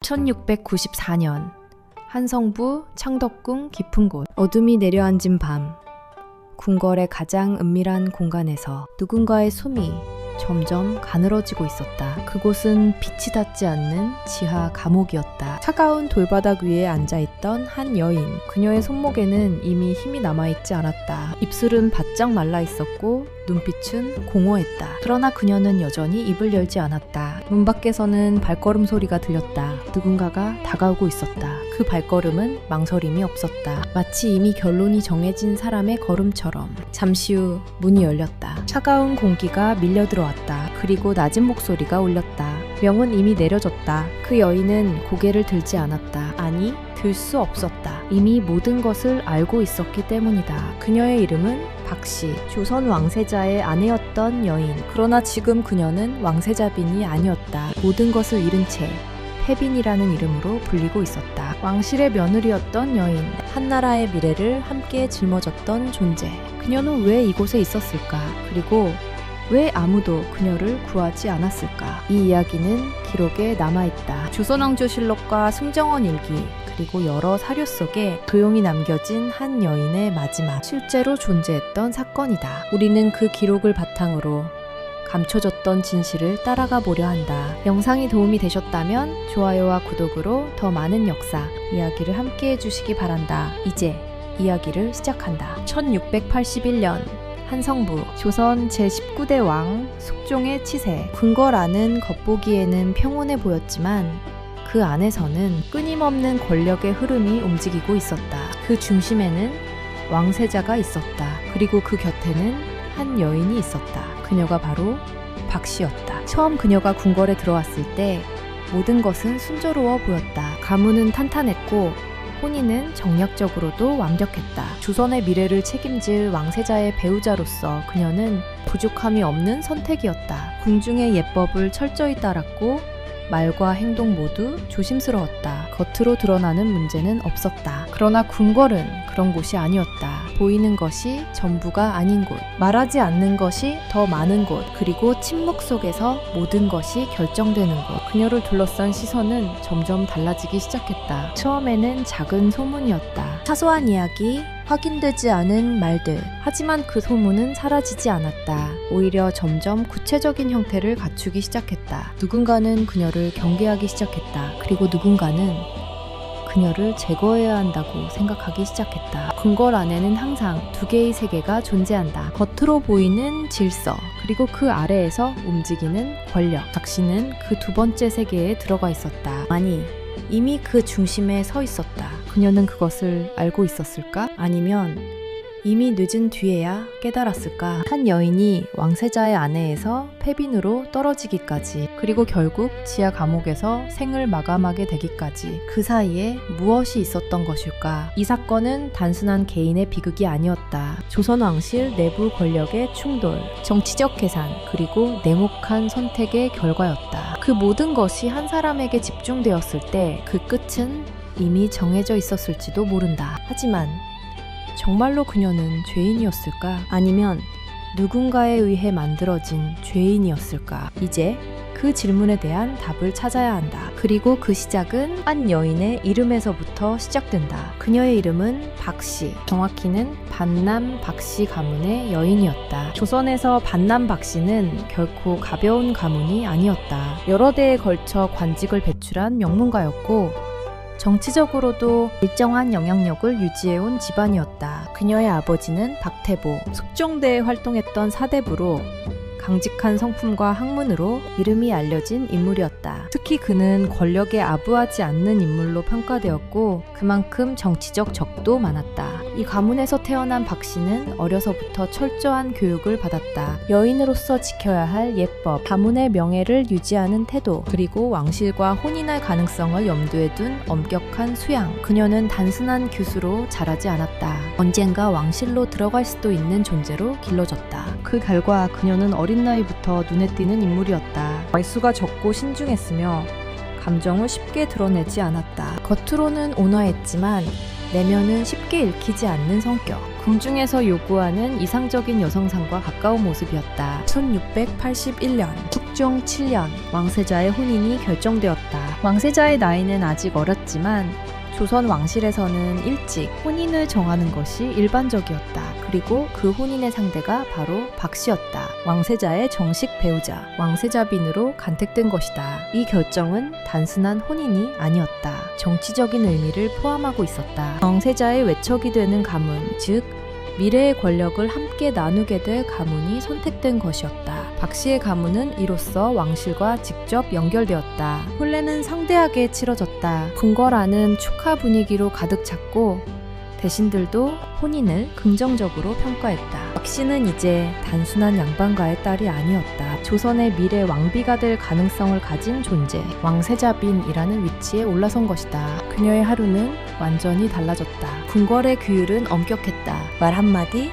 1694년 한성부 창덕궁 깊은 곳, 어둠이 내려앉은 밤, 궁궐의 가장 은밀한 공간에서 누군가의 숨이 점점 가늘어지고 있었다. 그곳은 빛이 닿지 않는 지하 감옥이었다. 차가운 돌바닥 위에 앉아있던 한 여인. 그녀의 손목에는 이미 힘이 남아있지 않았다. 입술은 바짝 말라있었고 눈빛은 공허했다. 그러나 그녀는 여전히 입을 열지 않았다. 문 밖에서는 발걸음 소리가 들렸다. 누군가가 다가오고 있었다. 그 발걸음은 망설임이 없었다. 마치 이미 결론이 정해진 사람의 걸음처럼. 잠시 후 문이 열렸다. 차가운 공기가 밀려들어왔다. 그리고 낮은 목소리가 울렸다. 명은 이미 내려졌다. 그 여인은 고개를 들지 않았다. 아니, 들 수 없었다. 이미 모든 것을 알고 있었기 때문이다. 그녀의 이름은 박씨, 조선 왕세자의 아내였던 여인. 그러나 지금 그녀는 왕세자빈이 아니었다. 모든 것을 잃은 채 폐빈이라는 이름으로 불리고 있었다. 왕실의 며느리였던 여인, 한나라의 미래를 함께 짊어졌던 존재. 그녀는 왜 이곳에 있었을까? 그리고 왜 아무도 그녀를 구하지 않았을까? 이 이야기는 기록에 남아있다. 조선왕조실록과 승정원 일기, 그리고 여러 사료 속에 조용히 남겨진 한 여인의 마지막, 실제로 존재했던 사건이다. 우리는 그 기록을 바탕으로 감춰졌던 진실을 따라가 보려 한다. 영상이 도움이 되셨다면 좋아요와 구독으로 더 많은 역사, 이야기를 함께 해주시기 바란다. 이제 이야기를 시작한다. 1681년 한성부, 조선 제19대 왕 숙종의 치세. 궁궐안은 겉보기에는 평온해 보였지만 그 안에서는 끊임없는 권력의 흐름이 움직이고 있었다. 그 중심에는 왕세자가 있었다. 그리고 그 곁에는 한 여인이 있었다. 그녀가 바로 박씨였다. 처음 그녀가 궁궐에 들어왔을 때 모든 것은 순조로워 보였다. 가문은 탄탄했고 혼인은 정략적으로도 완벽했다. 조선의 미래를 책임질 왕세자의 배우자로서 그녀는 부족함이 없는 선택이었다. 궁중의 예법을 철저히 따랐고 말과 행동 모두 조심스러웠다. 겉으로 드러나는 문제는 없었다. 그러나 궁궐은 그런 곳이 아니었다. 보이는 것이 전부가 아닌 곳, 말하지 않는 것이 더 많은 곳, 그리고 침묵 속에서 모든 것이 결정되는 곳. 그녀를 둘러싼 시선은 점점 달라지기 시작했다. 처음에는 작은 소문이었다. 사소한 이야기, 확인되지 않은 말들. 하지만 그 소문은 사라지지 않았다. 오히려 점점 구체적인 형태를 갖추기 시작했다. 누군가는 그녀를 경계하기 시작했다. 그리고 누군가는 그녀를 제거해야 한다고 생각하기 시작했다. 궁궐 안에는 항상 두 개의 세계가 존재한다. 겉으로 보이는 질서, 그리고 그 아래에서 움직이는 권력. 박씨는 그 두 번째 세계에 들어가 있었다. 아니, 이미 그 중심에 서 있었다. 그녀는 그것을 알고 있었을까? 아니면 이미 늦은 뒤에야 깨달았을까? 한 여인이 왕세자의 아내에서 폐빈으로 떨어지기까지, 그리고 결국 지하 감옥에서 생을 마감하게 되기까지, 그 사이에 무엇이 있었던 것일까? 이 사건은 단순한 개인의 비극이 아니었다. 조선 왕실 내부 권력의 충돌, 정치적 계산, 그리고 냉혹한 선택의 결과였다. 그 모든 것이 한 사람에게 집중되었을 때 그 끝은 이미 정해져 있었을지도 모른다. 하지만 정말로 그녀는 죄인이었을까? 아니면 누군가에 의해 만들어진 죄인이었을까? 이제 그 질문에 대한 답을 찾아야 한다. 그리고 그 시작은 한 여인의 이름에서부터 시작된다. 그녀의 이름은 박씨, 정확히는 반남 박씨 가문의 여인이었다. 조선에서 반남 박씨는 결코 가벼운 가문이 아니었다. 여러 대에 걸쳐 관직을 배출한 명문가였고 정치적으로도 일정한 영향력을 유지해온 집안이었다. 그녀의 아버지는 박태보, 숙종대에 활동했던 사대부로 강직한 성품과 학문으로 이름이 알려진 인물이었다. 특히 그는 권력에 아부하지 않는 인물로 평가되었고 그만큼 정치적 적도 많았다. 이 가문에서 태어난 박씨는 어려서부터 철저한 교육을 받았다. 여인으로서 지켜야 할 예법, 가문의 명예를 유지하는 태도, 그리고 왕실과 혼인할 가능성을 염두에 둔 엄격한 수양. 그녀는 단순한 교수로 자라지 않았다. 언젠가 왕실로 들어갈 수도 있는 존재로 길러졌다. 그 결과 그녀는 어린 나이부터 눈에 띄는 인물이었다. 말수가 적고 신중했으며 감정을 쉽게 드러내지 않았다. 겉으로는 온화했지만 내면은 쉽게 읽히지 않는 성격. 궁중에서 요구하는 이상적인 여성상과 가까운 모습이었다. 1681년 숙종 7년, 왕세자의 혼인이 결정되었다. 왕세자의 나이는 아직 어렸지만 조선 왕실에서는 일찍 혼인을 정하는 것이 일반적이었다. 그리고 그 혼인의 상대가 바로 박씨였다. 왕세자의 정식 배우자, 왕세자빈으로 간택된 것이다. 이 결정은 단순한 혼인이 아니었다. 정치적인 의미를 포함하고 있었다. 왕세자의 외척이 되는 가문, 즉 미래의 권력을 함께 나누게 될 가문이 선택된 것이었다. 박씨의 가문은 이로써 왕실과 직접 연결되었다. 혼례는 성대하게 치러졌다. 궁궐안은 축하 분위기로 가득 찼고 대신들도 혼인을 긍정적으로 평가했다. 박씨는 이제 단순한 양반가의 딸이 아니었다. 조선의 미래 왕비가 될 가능성을 가진 존재, 왕세자빈이라는 위치에 올라선 것이다. 그녀의 하루는 완전히 달라졌다. 궁궐의 규율은 엄격했다. 말 한마디,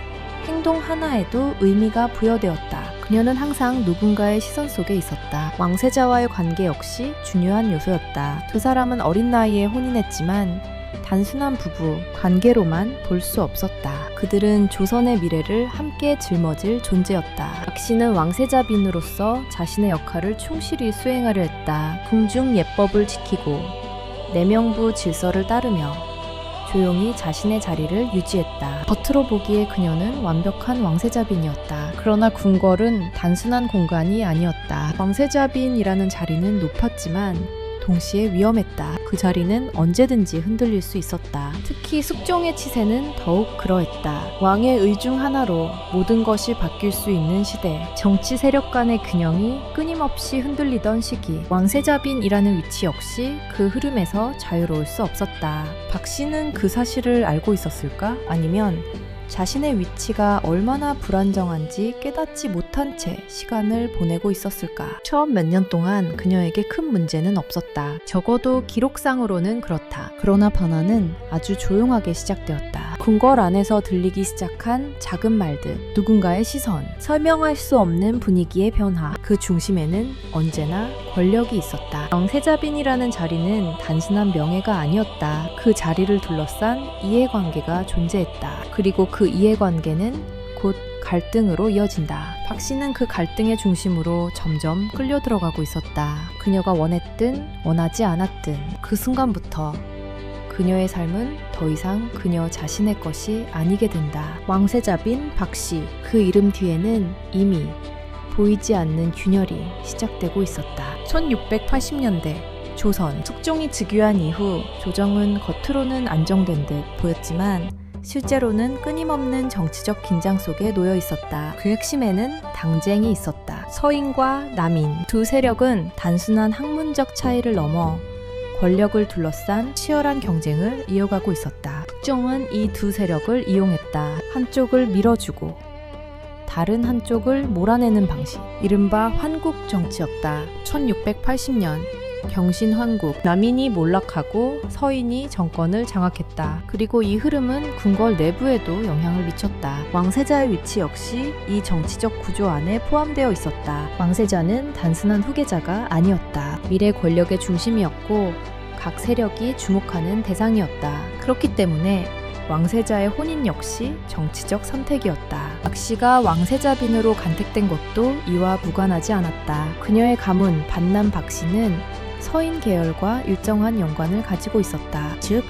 행동 하나에도 의미가 부여되었다. 그녀는 항상 누군가의 시선 속에 있었다. 왕세자와의 관계 역시 중요한 요소였다. 두 사람은 어린 나이에 혼인했지만 단순한 부부 관계로만 볼 수 없었다. 그들은 조선의 미래를 함께 짊어질 존재였다. 박씨는 왕세자빈으로서 자신의 역할을 충실히 수행하려 했다. 궁중 예법을 지키고 내명부 질서를 따르며 조용히 자신의 자리를 유지했다. 겉으로 보기에 그녀는 완벽한 왕세자빈이었다. 그러나 궁궐은 단순한 공간이 아니었다. 왕세자빈이라는 자리는 높았지만 동시에 위험했다. 그 자리는 언제든지 흔들릴 수 있었다. 특히 숙종의 치세는 더욱 그러했다. 왕의 의 중 하나로 모든 것이 바뀔 수 있는 시대, 정치 세력 간의 균형이 끊임없이 흔들리던 시기, 왕세자빈이라는 위치 역시 그 흐름에서 자유로울 수 없었다. 박씨는 그 사실을 알고 있었을까? 아니면 자신의 위치가 얼마나 불안정한지 깨닫지 못한 채 시간을 보내고 있었을까? 처음 몇 년 동안 그녀에게 큰 문제는 없었다. 적어도 기록상으로는 그렇다. 그러나 변화는 아주 조용하게 시작되었다. 궁궐 안에서 들리기 시작한 작은 말들, 누군가의 시선, 설명할 수 없는 분위기의 변화. 그 중심에는 언제나 권력이 있었다. 왕세자빈이라는 자리는 단순한 명예가 아니었다. 그 자리를 둘러싼 이해관계가 존재했다. 그리고 그 이해관계는 곧 갈등으로 이어진다. 박씨는 그 갈등의 중심으로 점점 끌려 들어가고 있었다. 그녀가 원했든 원하지 않았든 그 순간부터 그녀의 삶은 더 이상 그녀 자신의 것이 아니게 된다. 왕세자빈 박씨, 그 이름 뒤에는 이미 보이지 않는 균열이 시작되고 있었다. 1680년대 조선, 숙종이 즉위한 이후 조정은 겉으로는 안정된 듯 보였지만 실제로는 끊임없는 정치적 긴장 속에 놓여 있었다. 그 핵심에는 당쟁이 있었다. 서인과 남인 두 세력은 단순한 학문적 차이를 넘어 권력을 둘러싼 치열한 경쟁을 이어가고 있었다. 숙종은 이 두 세력을 이용했다. 한쪽을 밀어주고 다른 한쪽을 몰아내는 방식, 이른바 환국 정치였다. 1680년 경신환국, 남인이 몰락하고 서인이 정권을 장악했다. 그리고 이 흐름은 궁궐 내부에도 영향을 미쳤다. 왕세자의 위치 역시 이 정치적 구조 안에 포함되어 있었다. 왕세자는 단순한 후계자가 아니었다. 미래 권력의 중심이었고 각 세력이 주목하는 대상이었다. 그렇기 때문에 왕세자의 혼인 역시 정치적 선택이었다. 박씨가 왕세자빈으로 간택된 것도 이와 무관하지 않았다. 그녀의 가문 반남 박씨는 서인 계열과 일정한 연관을 가지고 있었다. 즉,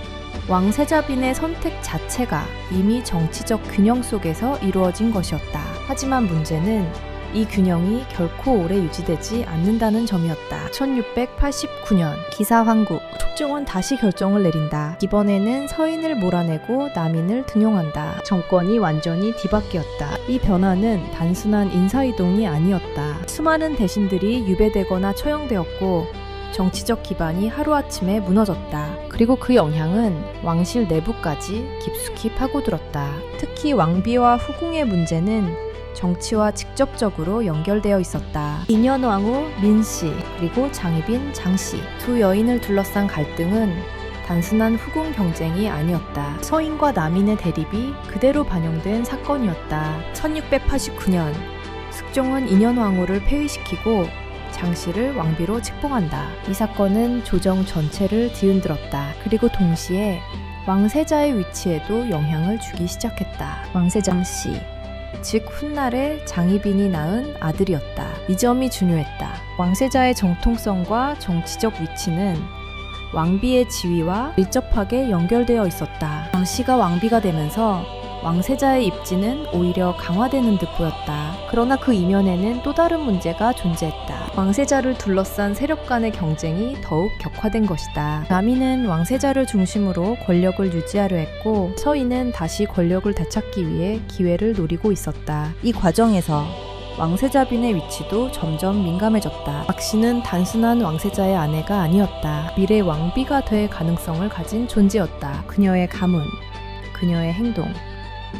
왕세자빈의 선택 자체가 이미 정치적 균형 속에서 이루어진 것이었다. 하지만 문제는 이 균형이 결코 오래 유지되지 않는다는 점이었다. 1689년 기사환국, 숙종은 다시 결정을 내린다. 이번에는 서인을 몰아내고 남인을 등용한다. 정권이 완전히 뒤바뀌었다. 이 변화는 단순한 인사이동이 아니었다. 수많은 대신들이 유배되거나 처형되었고 정치적 기반이 하루아침에 무너졌다. 그리고 그 영향은 왕실 내부까지 깊숙이 파고들었다. 특히 왕비와 후궁의 문제는 정치와 직접적으로 연결되어 있었다. 인현왕후 민씨 그리고 장희빈 장씨, 두 여인을 둘러싼 갈등은 단순한 후궁 경쟁이 아니었다. 서인과 남인의 대립이 그대로 반영된 사건이었다. 1689년 숙종은 인현왕후를 폐위시키고 장씨를 왕비로 책봉한다. 이 사건은 조정 전체를 뒤흔들었다. 그리고 동시에 왕세자의 위치에도 영향을 주기 시작했다. 왕세장씨, 즉 훗날에 장희빈이 낳은 아들이었다. 이 점이 중요했다. 왕세자의 정통성과 정치적 위치는 왕비의 지위와 밀접하게 연결되어 있었다. 왕씨가 왕비가 되면서 왕세자의 입지는 오히려 강화되는 듯 보였다. 그러나 그 이면에는 또 다른 문제가 존재했다. 왕세자를 둘러싼 세력 간의 경쟁이 더욱 격화된 것이다. 남이는 왕세자를 중심으로 권력을 유지하려 했고 서인은 다시 권력을 되찾기 위해 기회를 노리고 있었다. 이 과정에서 왕세자빈의 위치도 점점 민감해졌다. 박씨는 단순한 왕세자의 아내가 아니었다. 미래 왕비가 될 가능성을 가진 존재였다. 그녀의 가문, 그녀의 행동,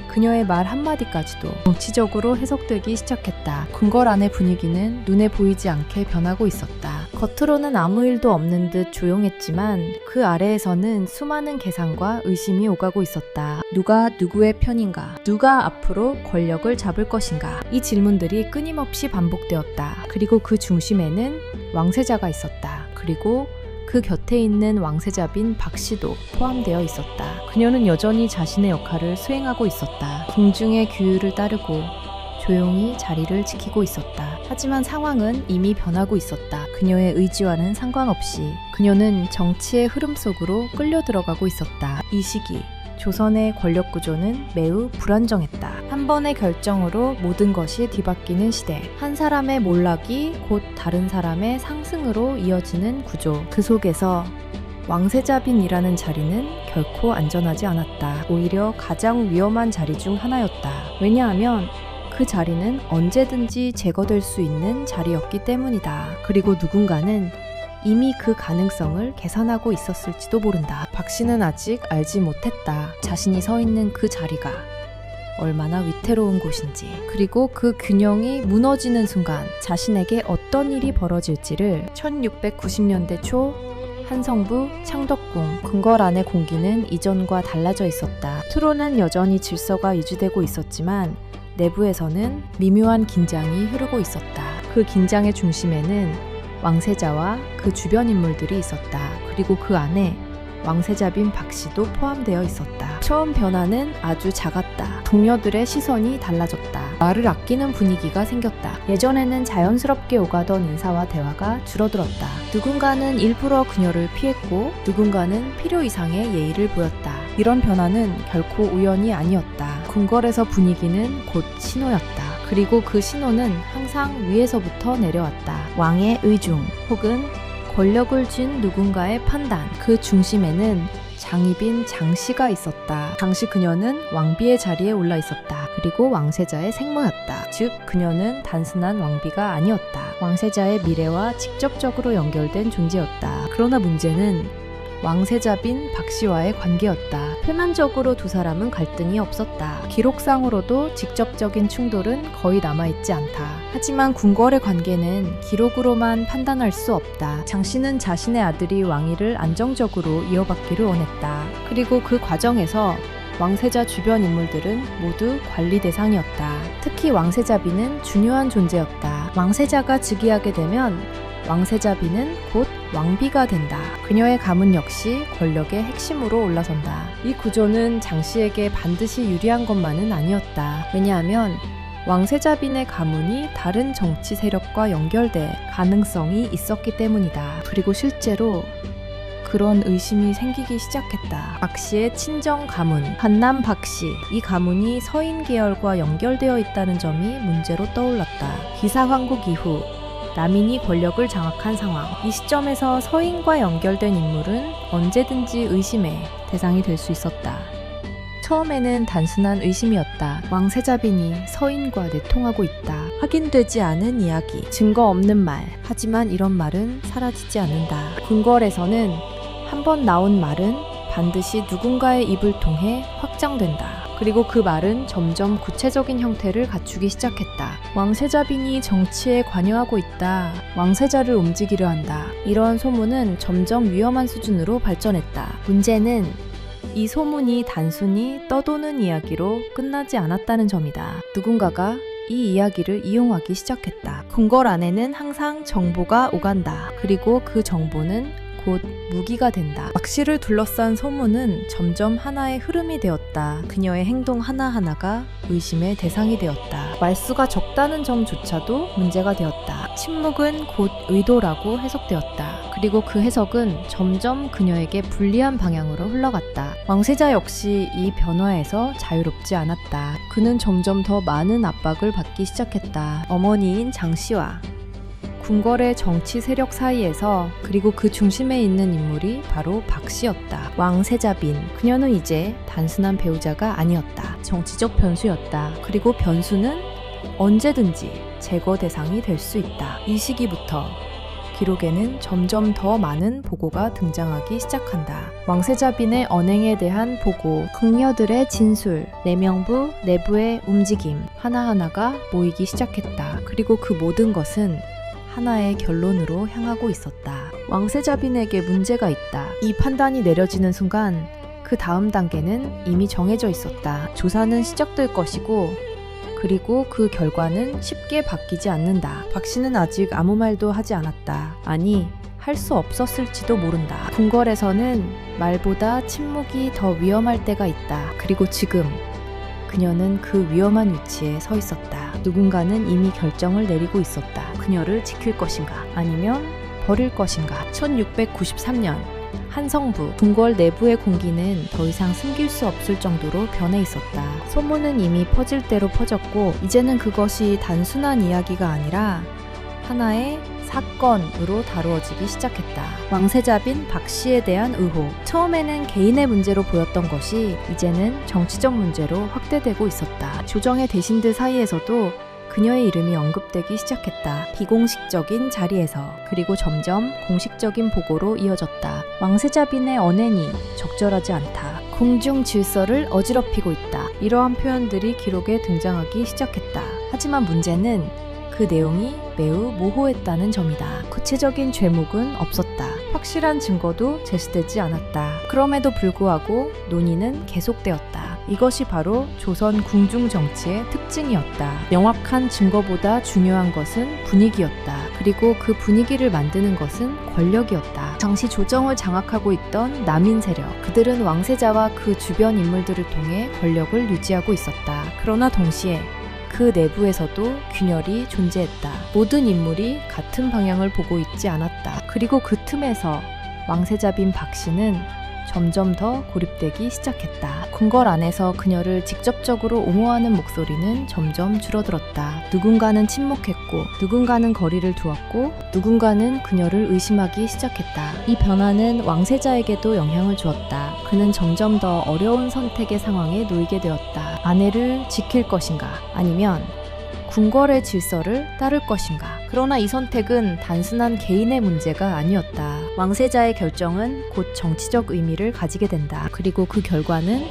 그녀의 말 한마디까지도 정치적으로 해석되기 시작했다. 궁궐안의 분위기는 눈에 보이지 않게 변하고 있었다. 겉으로는 아무 일도 없는 듯 조용했지만 그 아래에서는 수많은 계산과 의심이 오가고 있었다. 누가 누구의 편인가? 누가 앞으로 권력을 잡을 것인가? 이 질문들이 끊임없이 반복되었다. 그리고 그 중심에는 왕세자가 있었다. 그리고 그 곁에 있는 왕세자빈 박씨도 포함되어 있었다. 그녀는 여전히 자신의 역할을 수행하고 있었다. 궁중의 규율을 따르고 조용히 자리를 지키고 있었다. 하지만 상황은 이미 변하고 있었다. 그녀의 의지와는 상관없이 그녀는 정치의 흐름 속으로 끌려 들어가고 있었다. 이 시기 조선의 권력 구조는 매우 불안정했다. 한 번의 결정으로 모든 것이 뒤바뀌는 시대. 한 사람의 몰락이 곧 다른 사람의 상승으로 이어지는 구조. 그 속에서 왕세자빈이라는 자리는 결코 안전하지 않았다. 오히려 가장 위험한 자리 중 하나였다. 왜냐하면 그 자리는 언제든지 제거될 수 있는 자리였기 때문이다. 그리고 누군가는 이미 그 가능성을 계산하고 있었을지도 모른다. 박씨는 아직 알지 못했다. 자신이 서 있는 그 자리가 얼마나 위태로운 곳인지, 그리고 그 균형이 무너지는 순간 자신에게 어떤 일이 벌어질지를. 1690년대 초 한성부 창덕궁 궁궐안의 공기는 이전과 달라져 있었다. 트론은 여전히 질서가 유지되고 있었지만 내부에서는 미묘한 긴장이 흐르고 있었다. 그 긴장의 중심에는 왕세자와 그 주변 인물들이 있었다. 그리고 그 안에 왕세자빈 박씨도 포함되어 있었다. 처음 변화는 아주 작았다. 동료들의 시선이 달라졌다. 말을 아끼는 분위기가 생겼다. 예전에는 자연스럽게 오가던 인사와 대화가 줄어들었다. 누군가는 일부러 그녀를 피했고 누군가는 필요 이상의 예의를 보였다. 이런 변화는 결코 우연이 아니었다. 궁궐에서 분위기는 곧 신호였다. 그리고 그 신호는 항상 위에서부터 내려왔다. 왕의 의중 혹은 권력을 쥔 누군가의 판단. 그 중심에는 장희빈 장씨가 있었다. 당시 그녀는 왕비의 자리에 올라 있었다. 그리고 왕세자의 생모였다. 즉 그녀는 단순한 왕비가 아니었다. 왕세자의 미래와 직접적으로 연결된 존재였다. 그러나 문제는 왕세자빈 박씨와의 관계였다. 표면적으로 두 사람은 갈등이 없었다. 기록상으로도 직접적인 충돌은 거의 남아있지 않다. 하지만 궁궐의 관계는 기록으로만 판단할 수 없다. 장씨는 자신의 아들이 왕위를 안정적으로 이어받기를 원했다. 그리고 그 과정에서 왕세자 주변 인물들은 모두 관리 대상이었다. 특히 왕세자빈은 중요한 존재였다. 왕세자가 즉위하게 되면 왕세자빈은 곧 왕비가 된다. 그녀의 가문 역시 권력의 핵심으로 올라선다. 이 구조는 장씨에게 반드시 유리한 것만은 아니었다. 왜냐하면 왕세자빈의 가문이 다른 정치 세력과 연결될 가능성이 있었기 때문이다. 그리고 실제로 그런 의심이 생기기 시작했다. 박씨의 친정 가문, 한남 박씨. 이 가문이 서인 계열과 연결되어 있다는 점이 문제로 떠올랐다. 기사황국 이후 남인이 권력을 장악한 상황. 이 시점에서 서인과 연결된 인물은 언제든지 의심의 대상이 될 수 있었다. 처음에는 단순한 의심이었다. 왕세자빈이 서인과 내통하고 있다. 확인되지 않은 이야기, 증거 없는 말. 하지만 이런 말은 사라지지 않는다. 궁궐에서는 한 번 나온 말은 반드시 누군가의 입을 통해 확장된다. 그리고 그 말은 점점 구체적인 형태를 갖추기 시작했다. 왕세자빈이 정치에 관여하고 있다. 왕세자를 움직이려 한다. 이런 소문은 점점 위험한 수준으로 발전했다. 문제는 이 소문이 단순히 떠도는 이야기로 끝나지 않았다는 점이다. 누군가가 이 이야기를 이용하기 시작했다. 궁궐 안에는 항상 정보가 오간다. 그리고 그 정보는 곧 무기가 된다. 박씨를 둘러싼 소문은 점점 하나의 흐름이 되었다. 그녀의 행동 하나하나가 의심의 대상이 되었다. 말수가 적다는 점조차도 문제가 되었다. 침묵은 곧 의도라고 해석되었다. 그리고 그 해석은 점점 그녀에게 불리한 방향으로 흘러갔다. 왕세자 역시 이 변화에서 자유롭지 않았다. 그는 점점 더 많은 압박을 받기 시작했다. 어머니인 장씨와 궁궐의 정치 세력 사이에서, 그리고 그 중심에 있는 인물이 바로 박씨였다. 왕세자빈. 그녀는 이제 단순한 배우자가 아니었다. 정치적 변수였다. 그리고 변수는 언제든지 제거 대상이 될 수 있다. 이 시기부터 기록에는 점점 더 많은 보고가 등장하기 시작한다. 왕세자빈의 언행에 대한 보고, 궁녀들의 진술, 내명부 내부의 움직임 하나하나가 모이기 시작했다. 그리고 그 모든 것은 하나의 결론으로 향하고 있었다. 왕세자빈에게 문제가 있다. 이 판단이 내려지는 순간 그 다음 단계는 이미 정해져 있었다. 조사는 시작될 것이고, 그리고 그 결과는 쉽게 바뀌지 않는다. 박씨는 아직 아무 말도 하지 않았다. 아니, 할 수 없었을지도 모른다. 궁궐에서는 말보다 침묵이 더 위험할 때가 있다. 그리고 지금 그녀는 그 위험한 위치에 서 있었다. 누군가는 이미 결정을 내리고 있었다. 그녀를 지킬 것인가, 아니면 버릴 것인가. 1693년 한성부, 궁궐 내부의 공기는 더 이상 숨길 수 없을 정도로 변해 있었다. 소문은 이미 퍼질 대로 퍼졌고, 이제는 그것이 단순한 이야기가 아니라 하나의 사건으로 다루어지기 시작했다. 왕세자빈 박씨에 대한 의혹. 처음에는 개인의 문제로 보였던 것이 이제는 정치적 문제로 확대되고 있었다. 조정의 대신들 사이에서도 그녀의 이름이 언급되기 시작했다. 비공식적인 자리에서, 그리고 점점 공식적인 보고로 이어졌다. 왕세자빈의 언행이 적절하지 않다. 궁중 질서를 어지럽히고 있다. 이러한 표현들이 기록에 등장하기 시작했다. 하지만 문제는 그 내용이 매우 모호했다는 점이다. 구체적인 죄목은 없었다. 확실한 증거도 제시되지 않았다. 그럼에도 불구하고 논의는 계속되었다. 이것이 바로 조선 궁중 정치의 특징이었다. 명확한 증거보다 중요한 것은 분위기였다. 그리고 그 분위기를 만드는 것은 권력이었다. 당시 조정을 장악하고 있던 남인 세력, 그들은 왕세자와 그 주변 인물들을 통해 권력을 유지하고 있었다. 그러나 동시에 그 내부에서도 균열이 존재했다. 모든 인물이 같은 방향을 보고 있지 않았다. 그리고 그 틈에서 왕세자빈 박씨는 점점 더 고립되기 시작했다. 궁궐 안에서 그녀를 직접적으로 옹호하는 목소리는 점점 줄어들었다. 누군가는 침묵했고, 누군가는 거리를 두었고, 누군가는 그녀를 의심하기 시작했다. 이 변화는 왕세자에게도 영향을 주었다. 그는 점점 더 어려운 선택의 상황에 놓이게 되었다. 아내를 지킬 것인가, 아니면 궁궐의 질서를 따를 것인가. 그러나 이 선택은 단순한 개인의 문제가 아니었다. 왕세자의 결정은 곧 정치적 의미를 가지게 된다. 그리고 그 결과는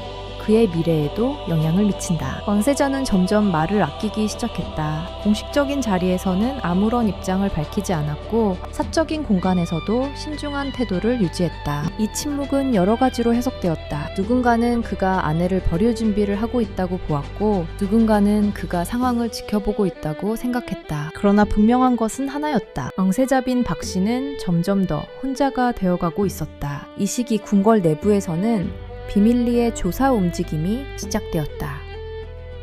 그의 미래에도 영향을 미친다. 왕세자는 점점 말을 아끼기 시작했다. 공식적인 자리에서는 아무런 입장을 밝히지 않았고, 사적인 공간에서도 신중한 태도를 유지했다. 이 침묵은 여러 가지로 해석되었다. 누군가는 그가 아내를 버릴 준비를 하고 있다고 보았고, 누군가는 그가 상황을 지켜보고 있다고 생각했다. 그러나 분명한 것은 하나였다. 왕세자빈 박씨는 점점 더 혼자가 되어가고 있었다. 이 시기 궁궐 내부에서는 비밀리에 조사 움직임이 시작되었다.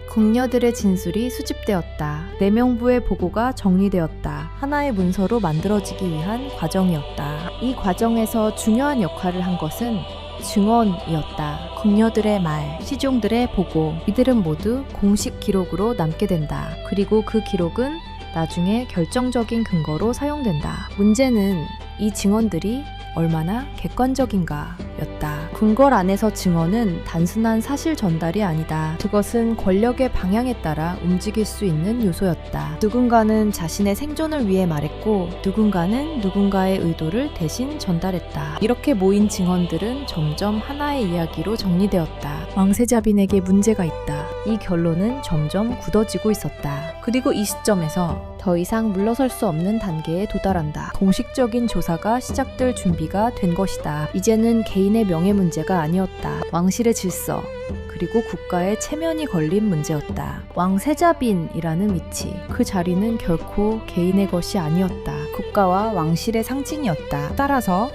궁녀들의 진술이 수집되었다. 내명부의 보고가 정리되었다. 하나의 문서로 만들어지기 위한 과정이었다. 이 과정에서 중요한 역할을 한 것은 증언이었다. 궁녀들의 말, 시종들의 보고, 이들은 모두 공식 기록으로 남게 된다. 그리고 그 기록은 나중에 결정적인 근거로 사용된다. 문제는 이 증언들이 얼마나 객관적인가 였다. 궁궐 안에서 증언은 단순한 사실 전달이 아니다. 그것은 권력의 방향에 따라 움직일 수 있는 요소였다. 누군가는 자신의 생존을 위해 말했고, 누군가는 누군가의 의도를 대신 전달했다. 이렇게 모인 증언들은 점점 하나의 이야기로 정리되었다. 왕세자빈에게 문제가 있다. 이 결론은 점점 굳어지고 있었다. 그리고 이 시점에서 더 이상 물러설 수 없는 단계에 도달한다. 공식적인 조사가 시작될 준비가 된 것이다. 이제는 개인의 명예 문제가 아니었다. 왕실의 질서, 그리고 국가의 체면이 걸린 문제였다. 왕세자빈이라는 위치, 그 자리는 결코 개인의 것이 아니었다. 국가와 왕실의 상징이었다. 따라서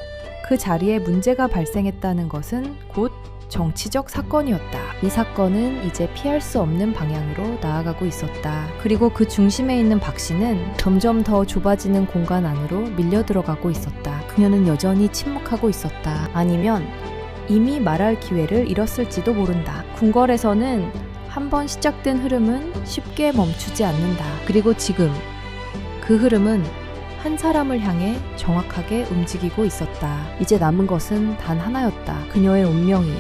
그 자리에 문제가 발생했다는 것은 곧 정치적 사건이었다. 이 사건은 이제 피할 수 없는 방향으로 나아가고 있었다. 그리고 그 중심에 있는 박 씨는 점점 더 좁아지는 공간 안으로 밀려 들어가고 있었다. 그녀는 여전히 침묵하고 있었다. 아니면 이미 말할 기회를 잃었을지도 모른다. 궁궐에서는 한번 시작된 흐름은 쉽게 멈추지 않는다. 그리고 지금 그 흐름은 한 사람을 향해 정확하게 움직이고 있었다. 이제 남은 것은 단 하나였다. 그녀의 운명이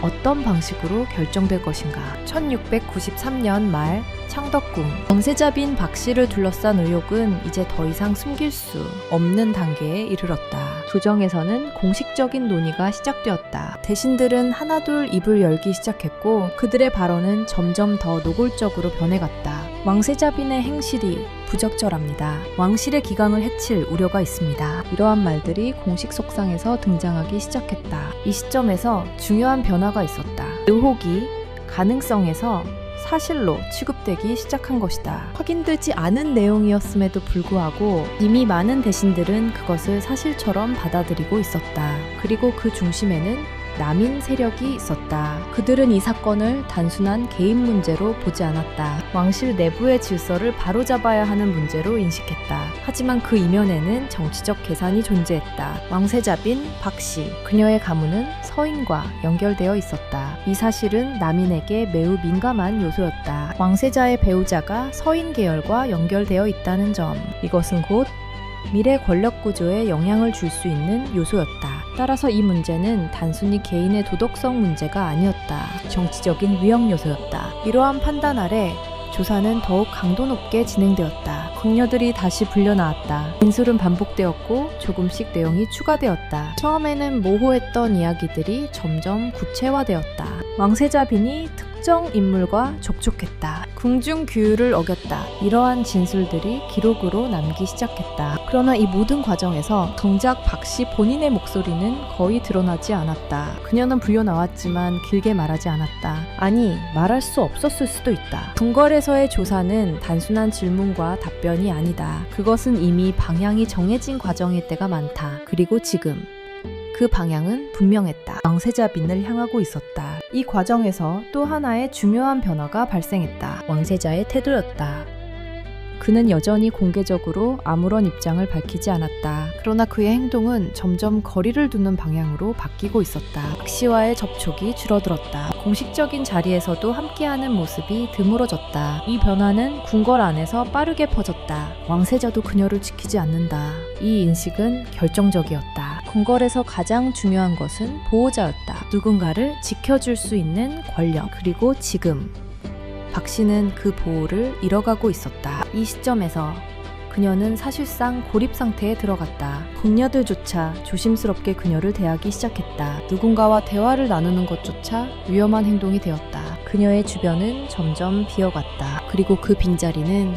어떤 방식으로 결정될 것인가. 1693년 말 창덕궁. 왕세자빈 박 씨를 둘러싼 의혹은 이제 더 이상 숨길 수 없는 단계에 이르렀다. 조정에서는 공식적인 논의가 시작되었다. 대신들은 하나둘 입을 열기 시작했고 그들의 발언은 점점 더 노골적으로 변해갔다. 왕세자빈의 행실이 부적절합니다. 왕실의 기강을 해칠 우려가 있습니다. 이러한 말들이 공식 속상에서 등장하기 시작했다. 이 시점에서 중요한 변화가 있었다. 의혹이 가능성에서 사실로 취급되기 시작한 것이다. 확인되지 않은 내용이었음에도 불구하고 이미 많은 대신들은 그것을 사실처럼 받아들이고 있었다. 그리고 그 중심에는 남인 세력이 있었다. 그들은 이 사건을 단순한 개인 문제로 보지 않았다. 왕실 내부의 질서를 바로잡아야 하는 문제로 인식했다. 하지만 그 이면에는 정치적 계산이 존재했다. 왕세자빈 박 씨, 그녀의 가문은 서인과 연결되어 있었다. 이 사실은 남인에게 매우 민감한 요소였다. 왕세자의 배우자가 서인 계열과 연결되어 있다는 점, 이것은 곧 미래 권력 구조에 영향을 줄 수 있는 요소였다. 따라서 이 문제는 단순히 개인의 도덕성 문제가 아니었다. 정치적인 위험 요소였다. 이러한 판단 아래 조사는 더욱 강도 높게 진행되었다. 궁녀들이 다시 불려나왔다. 진술은 반복되었고 조금씩 내용이 추가되었다. 처음에는 모호했던 이야기들이 점점 구체화되었다. 왕세자빈이 특정 인물과 접촉했다. 궁중 규율을 어겼다. 이러한 진술들이 기록으로 남기 시작했다. 그러나 이 모든 과정에서 정작 박 씨 본인의 목소리는 거의 드러나지 않았다. 그녀는 불려나왔지만 길게 말하지 않았다. 아니, 말할 수 없었을 수도 있다. 궁궐에서의 조사는 단순한 질문과 답변이 아니다. 그것은 이미 방향이 정해진 과정일 때가 많다. 그리고 지금 그 방향은 분명했다. 왕세자빈을 향하고 있었다. 이 과정에서 또 하나의 중요한 변화가 발생했다. 왕세자의 태도였다. 그는 여전히 공개적으로 아무런 입장을 밝히지 않았다. 그러나 그의 행동은 점점 거리를 두는 방향으로 바뀌고 있었다. 박 씨와의 접촉이 줄어들었다. 공식적인 자리에서도 함께하는 모습이 드물어졌다. 이 변화는 궁궐 안에서 빠르게 퍼졌다. 왕세자도 그녀를 지키지 않는다. 이 인식은 결정적이었다. 궁궐에서 가장 중요한 것은 보호자였다. 누군가를 지켜줄 수 있는 권력. 그리고 지금 박 씨는 그 보호를 잃어가고 있었다. 이 시점에서 그녀는 사실상 고립 상태에 들어갔다. 궁녀들조차 조심스럽게 그녀를 대하기 시작했다. 누군가와 대화를 나누는 것조차 위험한 행동이 되었다. 그녀의 주변은 점점 비어갔다. 그리고 그 빈자리는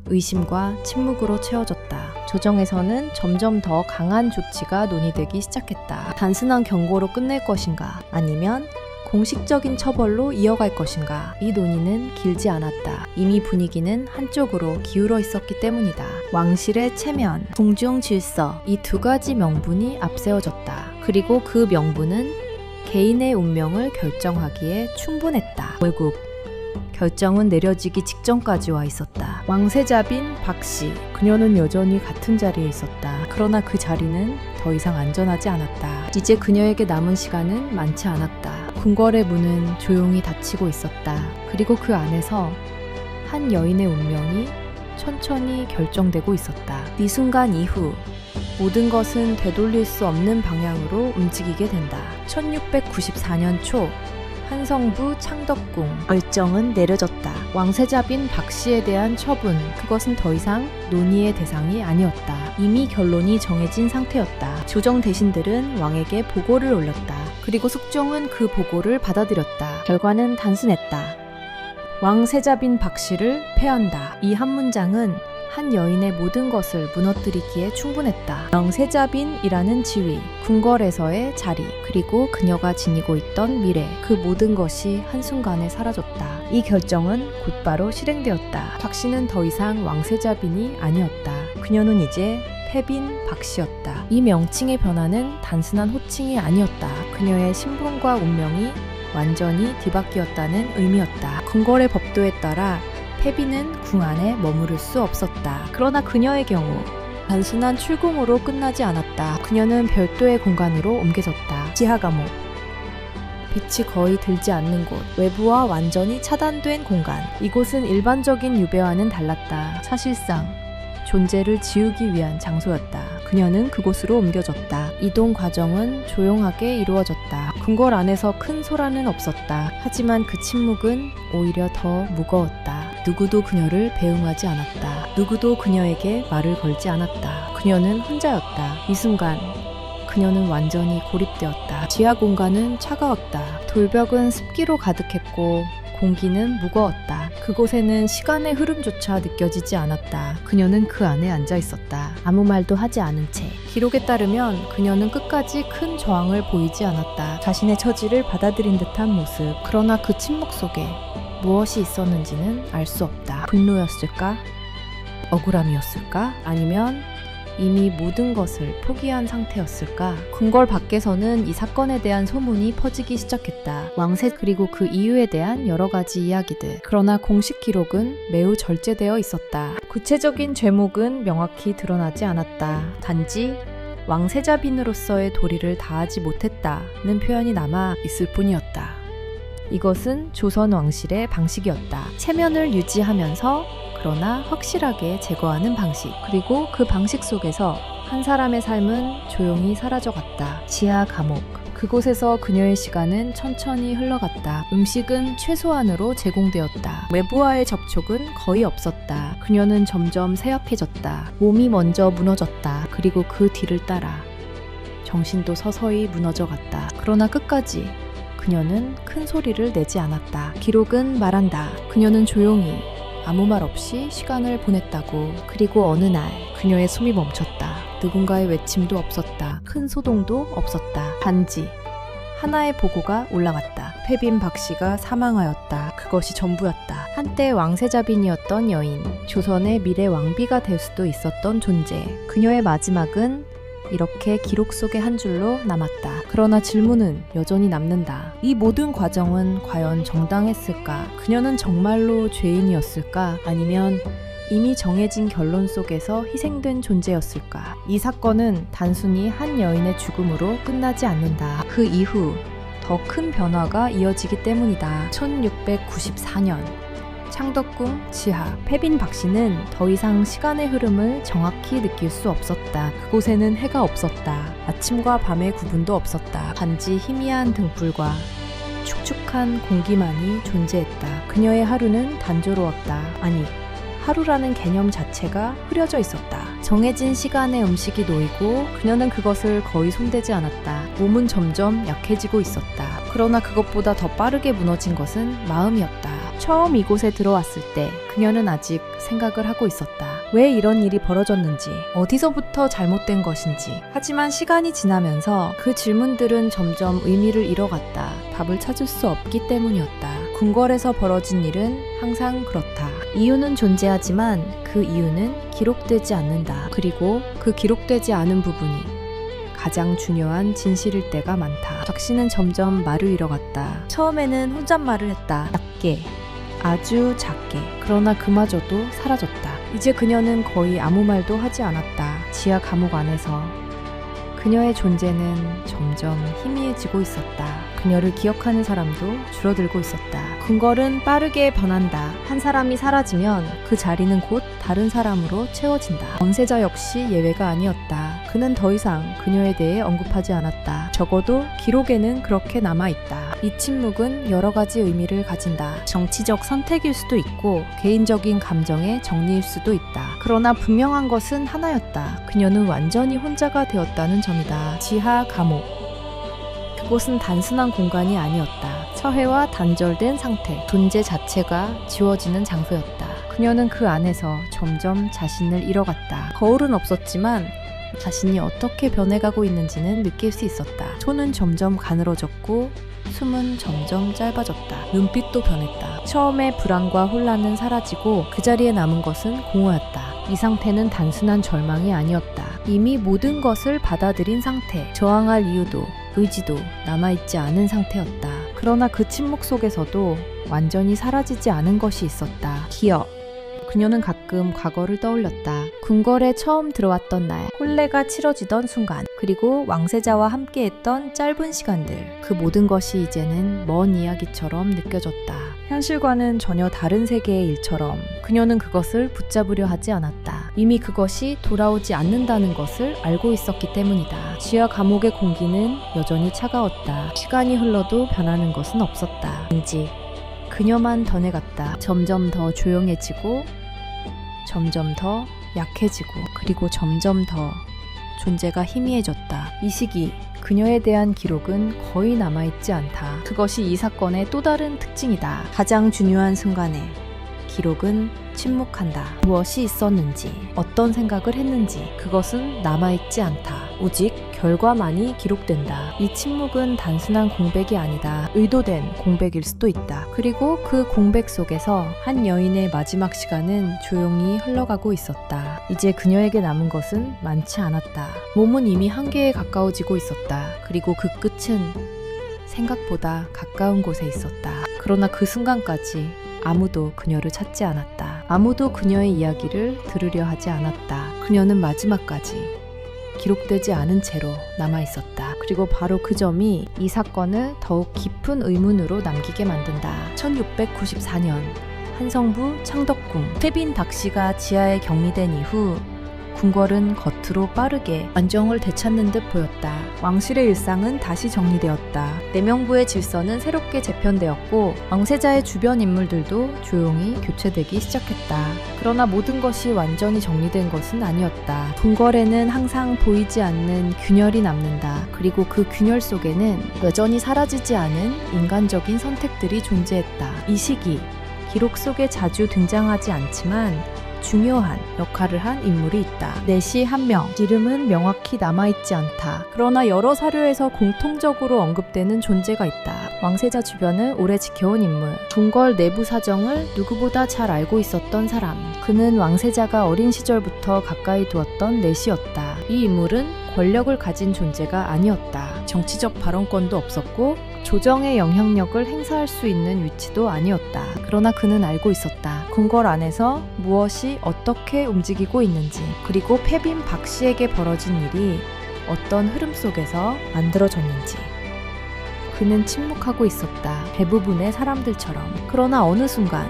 의심과 침묵으로 채워졌다. 조정에서는 점점 더 강한 조치가 논의되기 시작했다. 단순한 경고로 끝낼 것인가? 아니면 공식적인 처벌로 이어갈 것인가? 이 논의는 길지 않았다. 이미 분위기는 한쪽으로 기울어 있었기 때문이다. 왕실의 체면, 궁중 질서, 이 두 가지 명분이 앞세워졌다. 그리고 그 명분은 개인의 운명을 결정하기에 충분했다. 결국 결정은 내려지기 직전까지 와 있었다. 왕세자빈 박 씨, 그녀는 여전히 같은 자리에 있었다. 그러나 그 자리는 더 이상 안전하지 않았다. 이제 그녀에게 남은 시간은 많지 않았다. 궁궐의 문은 조용히 닫히고 있었다. 그리고 그 안에서 한 여인의 운명이 천천히 결정되고 있었다. 이 순간 이후 모든 것은 되돌릴 수 없는 방향으로 움직이게 된다. 1694년 초 한성부 창덕궁 결정은 내려졌다. 왕세자빈 박 씨에 대한 처분, 그것은 더 이상 논의의 대상이 아니었다. 이미 결론이 정해진 상태였다. 조정 대신들은 왕에게 보고를 올렸다. 그리고 숙종은 그 보고를 받아들였다. 결과는 단순했다. 왕세자빈 박 씨를 패한다. 이 한 문장은 한 여인의 모든 것을 무너뜨리기에 충분했다. 왕세자빈이라는 지위, 궁궐에서의 자리, 그리고 그녀가 지니고 있던 미래, 그 모든 것이 한순간에 사라졌다. 이 결정은 곧바로 실행되었다. 박 씨는 더 이상 왕세자빈이 아니었다. 그녀는 이제 패빈 박씨였다. 이 명칭의 변화는 단순한 호칭이 아니었다. 그녀의 신분과 운명이 완전히 뒤바뀌었다는 의미였다. 궁궐의 법도에 따라 패빈은 궁 안에 머무를 수 없었다. 그러나 그녀의 경우 단순한 출궁으로 끝나지 않았다. 그녀는 별도의 공간으로 옮겨졌다. 지하 감옥. 빛이 거의 들지 않는 곳, 외부와 완전히 차단된 공간. 이곳은 일반적인 유배와는 달랐다. 사실상 존재를 지우기 위한 장소였다. 그녀는 그곳으로 옮겨졌다. 이동 과정은 조용하게 이루어졌다. 궁궐 안에서 큰 소란은 없었다. 하지만 그 침묵은 오히려 더 무거웠다. 누구도 그녀를 배웅하지 않았다. 누구도 그녀에게 말을 걸지 않았다. 그녀는 혼자였다. 이 순간 그녀는 완전히 고립되었다. 지하 공간은 차가웠다. 돌벽은 습기로 가득했고 공기는 무거웠다. 그곳에는 시간의 흐름조차 느껴지지 않았다. 그녀는 그 안에 앉아 있었다. 아무 말도 하지 않은 채. 기록에 따르면 그녀는 끝까지 큰 저항을 보이지 않았다. 자신의 처지를 받아들인 듯한 모습. 그러나 그 침묵 속에 무엇이 있었는지는 알 수 없다. 분노였을까? 억울함이었을까? 아니면 이미 모든 것을 포기한 상태였을까? 궁궐 밖에서는 이 사건에 대한 소문이 퍼지기 시작했다. 왕세 그리고 그 이유에 대한 여러 가지 이야기들. 그러나 공식 기록은 매우 절제되어 있었다. 구체적인 죄목은 명확히 드러나지 않았다. 단지 왕세자빈으로서의 도리를 다하지 못했다는 표현이 남아 있을 뿐이었다. 이것은 조선 왕실의 방식이었다. 체면을 유지하면서 그러나 확실하게 제거하는 방식. 그리고 그 방식 속에서 한 사람의 삶은 조용히 사라져갔다. 지하 감옥. 그곳에서 그녀의 시간은 천천히 흘러갔다. 음식은 최소한으로 제공되었다. 외부와의 접촉은 거의 없었다. 그녀는 점점 쇠약해졌다. 몸이 먼저 무너졌다. 그리고 그 뒤를 따라 정신도 서서히 무너져갔다. 그러나 끝까지 그녀는 큰 소리를 내지 않았다. 기록은 말한다. 그녀는 조용히 아무 말 없이 시간을 보냈다고. 그리고 어느 날 그녀의 숨이 멈췄다. 누군가의 외침도 없었다. 큰 소동도 없었다. 단지 하나의 보고가 올라갔다. 패빈 박씨가 사망하였다. 그것이 전부였다. 한때 왕세자빈이었던 여인, 조선의 미래 왕비가 될 수도 있었던 존재. 그녀의 마지막은 이렇게 기록 속의 한 줄로 남았다. 그러나 질문은 여전히 남는다. 이 모든 과정은 과연 정당했을까? 그녀는 정말로 죄인이었을까? 아니면 이미 정해진 결론 속에서 희생된 존재였을까? 이 사건은 단순히 한 여인의 죽음으로 끝나지 않는다. 그 이후 더 큰 변화가 이어지기 때문이다. 1694년 창덕궁 지하. 패빈 박씨는 더 이상 시간의 흐름을 정확히 느낄 수 없었다. 그곳에는 해가 없었다. 아침과 밤의 구분도 없었다. 단지 희미한 등불과 축축한 공기만이 존재했다. 그녀의 하루는 단조로웠다. 아니, 하루라는 개념 자체가 흐려져 있었다. 정해진 시간에 음식이 놓이고 그녀는 그것을 거의 손대지 않았다. 몸은 점점 약해지고 있었다. 그러나 그것보다 더 빠르게 무너진 것은 마음이었다. 처음 이곳에 들어왔을 때 그녀는 아직 생각을 하고 있었다. 왜 이런 일이 벌어졌는지, 어디서부터 잘못된 것인지. 하지만 시간이 지나면서 그 질문들은 점점 의미를 잃어갔다. 답을 찾을 수 없기 때문이었다. 궁궐에서 벌어진 일은 항상 그렇다. 이유는 존재하지만 그 이유는 기록되지 않는다. 그리고 그 기록되지 않은 부분이 가장 중요한 진실일 때가 많다. 박씨는 점점 말을 잃어갔다. 처음에는 혼잣말을 했다. 작게, 아주 작게. 그러나 그마저도 사라졌다. 이제 그녀는 거의 아무 말도 하지 않았다. 지하 감옥 안에서 그녀의 존재는 점점 희미해지고 있었다. 그녀를 기억하는 사람도 줄어들고 있었다. 궁궐은 빠르게 변한다. 한 사람이 사라지면 그 자리는 곧 다른 사람으로 채워진다. 왕세자 역시 예외가 아니었다. 그는 더 이상 그녀에 대해 언급하지 않았다. 적어도 기록에는 그렇게 남아있다. 이 침묵은 여러 가지 의미를 가진다. 정치적 선택일 수도 있고 개인적인 감정의 정리일 수도 있다. 그러나 분명한 것은 하나였다. 그녀는 완전히 혼자가 되었다는 점이다. 지하 감옥. 그곳은 단순한 공간이 아니었다. 처해와 단절된 상태, 존재 자체가 지워지는 장소였다. 그녀는 그 안에서 점점 자신을 잃어갔다. 거울은 없었지만 자신이 어떻게 변해가고 있는지는 느낄 수 있었다. 손은 점점 가늘어졌고 숨은 점점 짧아졌다. 눈빛도 변했다. 처음에 불안과 혼란은 사라지고 그 자리에 남은 것은 공허였다. 이 상태는 단순한 절망이 아니었다. 이미 모든 것을 받아들인 상태, 저항할 이유도 의지도 남아있지 않은 상태였다. 그러나 그 침묵 속에서도 완전히 사라지지 않은 것이 있었다. 기억. 그녀는 가끔 과거를 떠올렸다. 궁궐에 처음 들어왔던 날, 혼례가 치러지던 순간, 그리고 왕세자와 함께했던 짧은 시간들. 그 모든 것이 이제는 먼 이야기처럼 느껴졌다. 현실과는 전혀 다른 세계의 일처럼 그녀는 그것을 붙잡으려 하지 않았다. 이미 그것이 돌아오지 않는다는 것을 알고 있었기 때문이다. 지하 감옥의 공기는 여전히 차가웠다. 시간이 흘러도 변하는 것은 없었다. 왠지 그녀만 변해갔다. 점점 더 조용해지고 점점 더 약해지고 그리고 점점 더 존재가 희미해졌다. 이 시기 그녀에 대한 기록은 거의 남아있지 않다. 그것이 이 사건의 또 다른 특징이다. 가장 중요한 순간에 기록은 침묵한다. 무엇이 있었는지, 어떤 생각을 했는지 그것은 남아있지 않다. 오직 결과만이 기록된다. 이 침묵은 단순한 공백이 아니다. 의도된 공백일 수도 있다. 그리고 그 공백 속에서 한 여인의 마지막 시간은 조용히 흘러가고 있었다. 이제 그녀에게 남은 것은 많지 않았다. 몸은 이미 한계에 가까워지고 있었다. 그리고 그 끝은 생각보다 가까운 곳에 있었다. 그러나 그 순간까지 아무도 그녀를 찾지 않았다. 아무도 그녀의 이야기를 들으려 하지 않았다. 그녀는 마지막까지 기록되지 않은 채로 남아있었다. 그리고 바로 그 점이 이 사건을 더욱 깊은 의문으로 남기게 만든다. 1694년 한성부 창덕궁 태빈 박씨가 지하에 격리된 이후 궁궐은 겉으로 빠르게 안정을 되찾는 듯 보였다. 왕실의 일상은 다시 정리되었다. 내명부의 질서는 새롭게 재편되었고 왕세자의 주변 인물들도 조용히 교체되기 시작했다. 그러나 모든 것이 완전히 정리된 것은 아니었다. 궁궐에는 항상 보이지 않는 균열이 남는다. 그리고 그 균열 속에는 여전히 사라지지 않은 인간적인 선택들이 존재했다. 이 시기 기록 속에 자주 등장하지 않지만 중요한 역할을 한 인물이 있다. 내시 한 명, 이름은 명확히 남아있지 않다. 그러나 여러 사료에서 공통적으로 언급되는 존재가 있다. 왕세자 주변을 오래 지켜온 인물, 궁궐 내부 사정을 누구보다 잘 알고 있었던 사람. 그는 왕세자가 어린 시절부터 가까이 두었던 내시였다. 이 인물은 권력을 가진 존재가 아니었다. 정치적 발언권도 없었고 조정의 영향력을 행사할 수 있는 위치도 아니었다. 그러나 그는 알고 있었다. 궁궐 안에서 무엇이 어떻게 움직이고 있는지, 그리고 패빈 박씨에게 벌어진 일이 어떤 흐름 속에서 만들어졌는지. 그는 침묵하고 있었다. 대부분의 사람들처럼. 그러나 어느 순간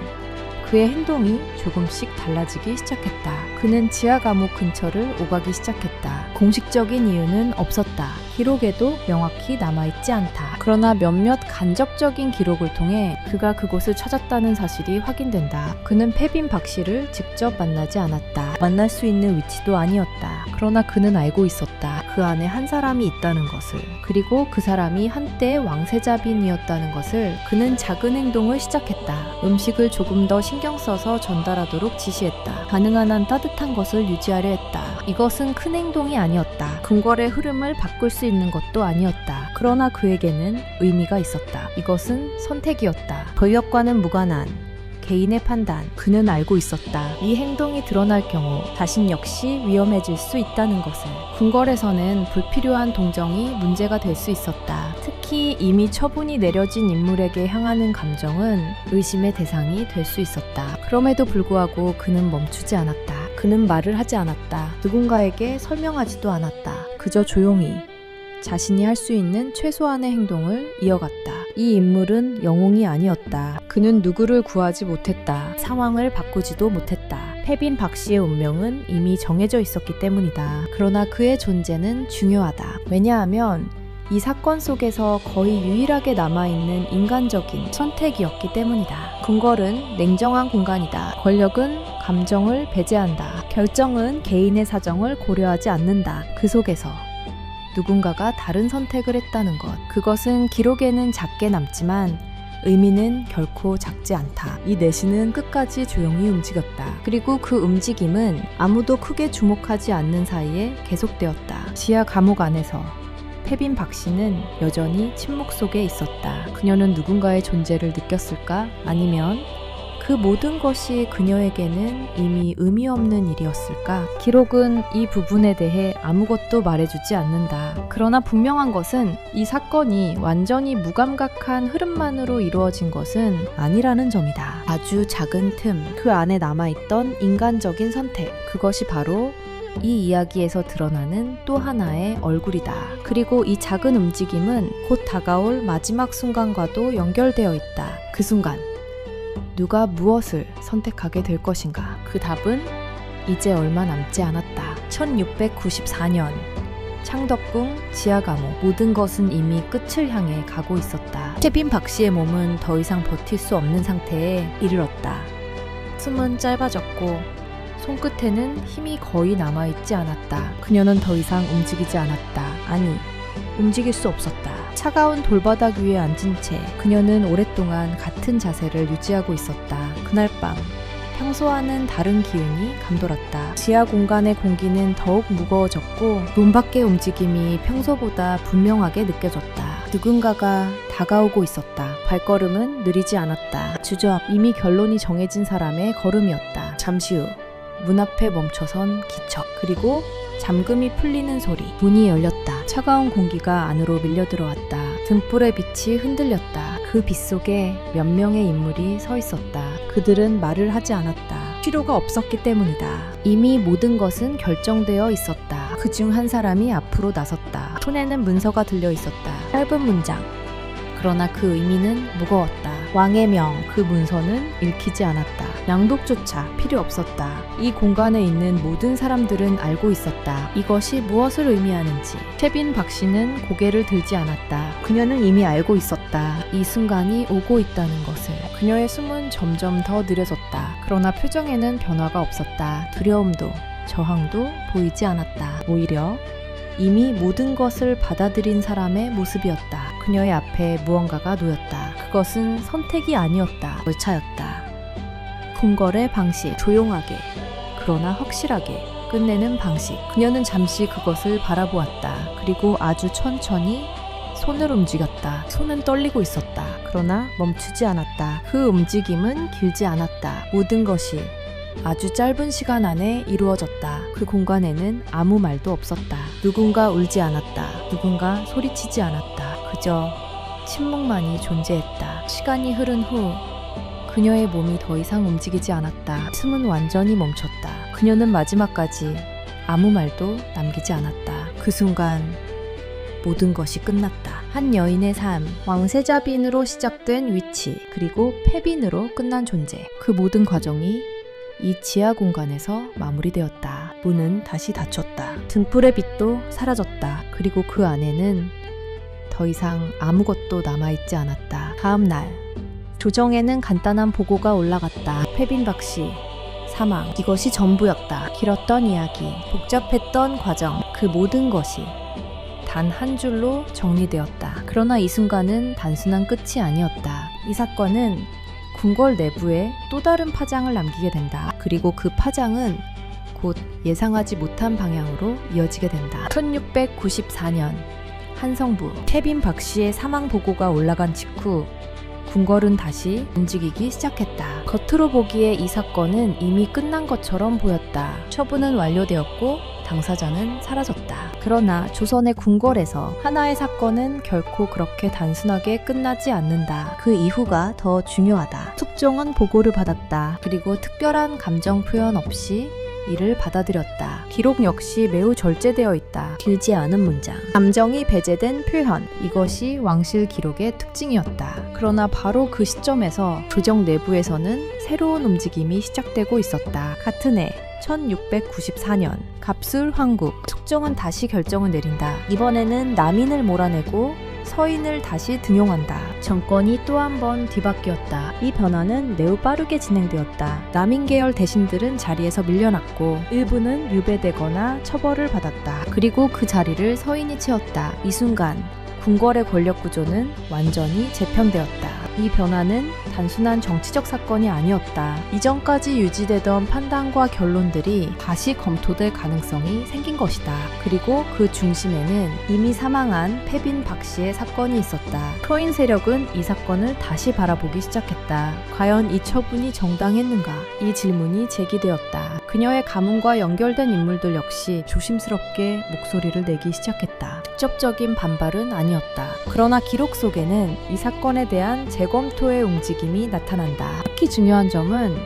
그의 행동이 조금씩 달라지기 시작했다. 그는 지하 감옥 근처를 오가기 시작했다. 공식적인 이유는 없었다. 기록에도 명확히 남아있지 않다. 그러나 몇몇 간접적인 기록을 통해 그가 그곳을 찾았다는 사실이 확인된다. 그는 패빈 박씨를 직접 만나지 않았다. 만날 수 있는 위치도 아니었다. 그러나 그는 알고 있었다. 그 안에 한 사람이 있다는 것을. 그리고 그 사람이 한때 왕세자빈이었다는 것을. 그는 작은 행동을 시작했다. 음식을 조금 더 신경 써서 전달하도록 지시했다. 가능한 한 따뜻한 것을 유지하려 했다. 이것은 큰 행동이 아니었다. 궁궐의 흐름을 바꿀 수 있는 것도 아니었다. 그러나 그에게는 의미가 있었다. 이것은 선택이었다. 권력과는 무관한 개인의 판단. 그는 알고 있었다. 이 행동이 드러날 경우 자신 역시 위험해질 수 있다는 것을. 궁궐에서는 불필요한 동정이 문제가 될 수 있었다. 특히 이미 처분이 내려진 인물에게 향하는 감정은 의심의 대상이 될 수 있었다. 그럼에도 불구하고 그는 멈추지 않았다. 그는 말을 하지 않았다. 누군가에게 설명하지도 않았다. 그저 조용히 자신이 할 수 있는 최소한의 행동을 이어갔다. 이 인물은 영웅이 아니었다. 그는 누구를 구하지 못했다. 상황을 바꾸지도 못했다. 패빈 박씨의 운명은 이미 정해져 있었기 때문이다. 그러나 그의 존재는 중요하다. 왜냐하면 이 사건 속에서 거의 유일하게 남아있는 인간적인 선택이었기 때문이다. 궁궐은 냉정한 공간이다. 권력은 감정을 배제한다. 결정은 개인의 사정을 고려하지 않는다. 그 속에서 누군가가 다른 선택을 했다는 것. 그것은 기록에는 작게 남지만 의미는 결코 작지 않다. 이 내시는 끝까지 조용히 움직였다. 그리고 그 움직임은 아무도 크게 주목하지 않는 사이에 계속되었다. 지하 감옥 안에서 패빈 박씨는 여전히 침묵 속에 있었다. 그녀는 누군가의 존재를 느꼈을까? 아니면 그 모든 것이 그녀에게는 이미 의미 없는 일이었을까? 기록은 이 부분에 대해 아무것도 말해주지 않는다. 그러나 분명한 것은 이 사건이 완전히 무감각한 흐름만으로 이루어진 것은 아니라는 점이다. 아주 작은 틈, 그 안에 남아있던 인간적인 선택, 그것이 바로 이 이야기에서 드러나는 또 하나의 얼굴이다. 그리고 이 작은 움직임은 곧 다가올 마지막 순간과도 연결되어 있다. 그 순간, 누가 무엇을 선택하게 될 것인가? 그 답은 이제 얼마 남지 않았다. 1694년 창덕궁 지하 감옥. 모든 것은 이미 끝을 향해 가고 있었다. 케빈 박씨의 몸은 더 이상 버틸 수 없는 상태에 이르렀다. 숨은 짧아졌고 손끝에는 힘이 거의 남아있지 않았다. 그녀는 더 이상 움직이지 않았다. 아니, 움직일 수 없었다. 차가운 돌바닥 위에 앉은 채 그녀는 오랫동안 같은 자세를 유지하고 있었다. 그날 밤 평소와는 다른 기운이 감돌았다. 지하 공간의 공기는 더욱 무거워졌고 문 밖의 움직임이 평소보다 분명하게 느껴졌다. 누군가가 다가오고 있었다. 발걸음은 느리지 않았다. 주저앉 이미 결론이 정해진 사람의 걸음이었다. 잠시 후 문 앞에 멈춰선 기척, 그리고 잠금이 풀리는 소리. 문이 열렸다. 차가운 공기가 안으로 밀려들어왔다. 등불의 빛이 흔들렸다. 그 빛 속에 몇 명의 인물이 서 있었다. 그들은 말을 하지 않았다. 필요가 없었기 때문이다. 이미 모든 것은 결정되어 있었다. 그중 한 사람이 앞으로 나섰다. 손에는 문서가 들려 있었다. 짧은 문장. 그러나 그 의미는 무거웠다. 왕의 명, 그 문서는 읽히지 않았다. 낭독조차 필요 없었다. 이 공간에 있는 모든 사람들은 알고 있었다. 이것이 무엇을 의미하는지. 케빈 박씨는 고개를 들지 않았다. 그녀는 이미 알고 있었다. 이 순간이 오고 있다는 것을. 그녀의 숨은 점점 더 느려졌다. 그러나 표정에는 변화가 없었다. 두려움도 저항도 보이지 않았다. 오히려 이미 모든 것을 받아들인 사람의 모습이었다. 그녀의 앞에 무언가가 놓였다. 그것은 선택이 아니었다. 절차였다. 궁궐의 방식, 조용하게 그러나 확실하게 끝내는 방식. 그녀는 잠시 그것을 바라보았다. 그리고 아주 천천히 손을 움직였다. 손은 떨리고 있었다. 그러나 멈추지 않았다. 그 움직임은 길지 않았다. 모든 것이 아주 짧은 시간 안에 이루어졌다. 그 공간에는 아무 말도 없었다. 누군가 울지 않았다. 누군가 소리치지 않았다. 그저 침묵만이 존재했다. 시간이 흐른 후 그녀의 몸이 더 이상 움직이지 않았다. 숨은 완전히 멈췄다. 그녀는 마지막까지 아무 말도 남기지 않았다. 그 순간 모든 것이 끝났다. 한 여인의 삶, 왕세자빈으로 시작된 위치, 그리고 패빈으로 끝난 존재. 그 모든 과정이 이 지하 공간에서 마무리되었다. 문은 다시 닫혔다. 등불의 빛도 사라졌다. 그리고 그 안에는 더 이상 아무것도 남아있지 않았다. 다음 날 조정에는 간단한 보고가 올라갔다. 패빈 박씨 사망. 이것이 전부였다. 길었던 이야기, 복잡했던 과정, 그 모든 것이 단 한 줄로 정리되었다. 그러나 이 순간은 단순한 끝이 아니었다. 이 사건은 궁궐 내부에 또 다른 파장을 남기게 된다. 그리고 그 파장은 곧 예상하지 못한 방향으로 이어지게 된다. 1694년 한성부 케빈 박씨의 사망 보고가 올라간 직후 궁궐은 다시 움직이기 시작했다. 겉으로 보기에 이 사건은 이미 끝난 것처럼 보였다. 처분은 완료되었고 당사자는 사라졌다. 그러나 조선의 궁궐에서 하나의 사건은 결코 그렇게 단순하게 끝나지 않는다. 그 이후가 더 중요하다. 숙종은 보고를 받았다. 그리고 특별한 감정 표현 없이 이를 받아들였다. 기록 역시 매우 절제되어 있다. 길지 않은 문장, 감정이 배제된 표현, 이것이 왕실 기록의 특징이었다. 그러나 바로 그 시점에서 조정 내부에서는 새로운 움직임이 시작되고 있었다. 같은 해 1694년 갑술 황국, 숙종은 다시 결정을 내린다. 이번에는 남인을 몰아내고 서인을 다시 등용한다. 정권이 또 한 번 뒤바뀌었다. 이 변화는 매우 빠르게 진행되었다. 남인 계열 대신들은 자리에서 밀려났고 일부는 유배되거나 처벌을 받았다. 그리고 그 자리를 서인이 채웠다. 이 순간 궁궐의 권력 구조는 완전히 재편되었다. 이 변화는 단순한 정치적 사건이 아니었다. 이전까지 유지되던 판단과 결론들이 다시 검토될 가능성이 생긴 것이다. 그리고 그 중심에는 이미 사망한 패빈 박씨의 사건이 있었다. 프로인 세력은 이 사건을 다시 바라보기 시작했다. 과연 이 처분이 정당했는가? 이 질문이 제기되었다. 그녀의 가문과 연결된 인물들 역시 조심스럽게 목소리를 내기 시작했다. 직접적인 반발은 아니었다. 그러나 기록 속에는 이 사건에 대한 재검토의 움직임이 나타난다. 특히 중요한 점은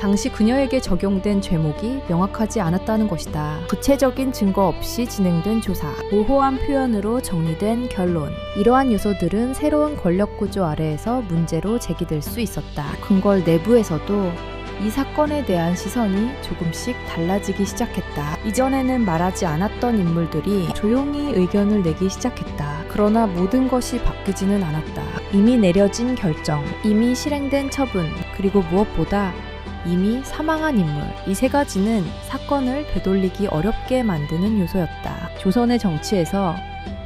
당시 그녀에게 적용된 죄목이 명확하지 않았다는 것이다. 구체적인 증거 없이 진행된 조사, 모호한 표현으로 정리된 결론. 이러한 요소들은 새로운 권력 구조 아래에서 문제로 제기될 수 있었다. 궁궐 내부에서도 이 사건에 대한 시선이 조금씩 달라지기 시작했다. 이전에는 말하지 않았던 인물들이 조용히 의견을 내기 시작했다. 그러나 모든 것이 바뀌지는 않았다. 이미 내려진 결정, 이미 실행된 처분, 그리고 무엇보다 이미 사망한 인물. 이 세 가지는 사건을 되돌리기 어렵게 만드는 요소였다. 조선의 정치에서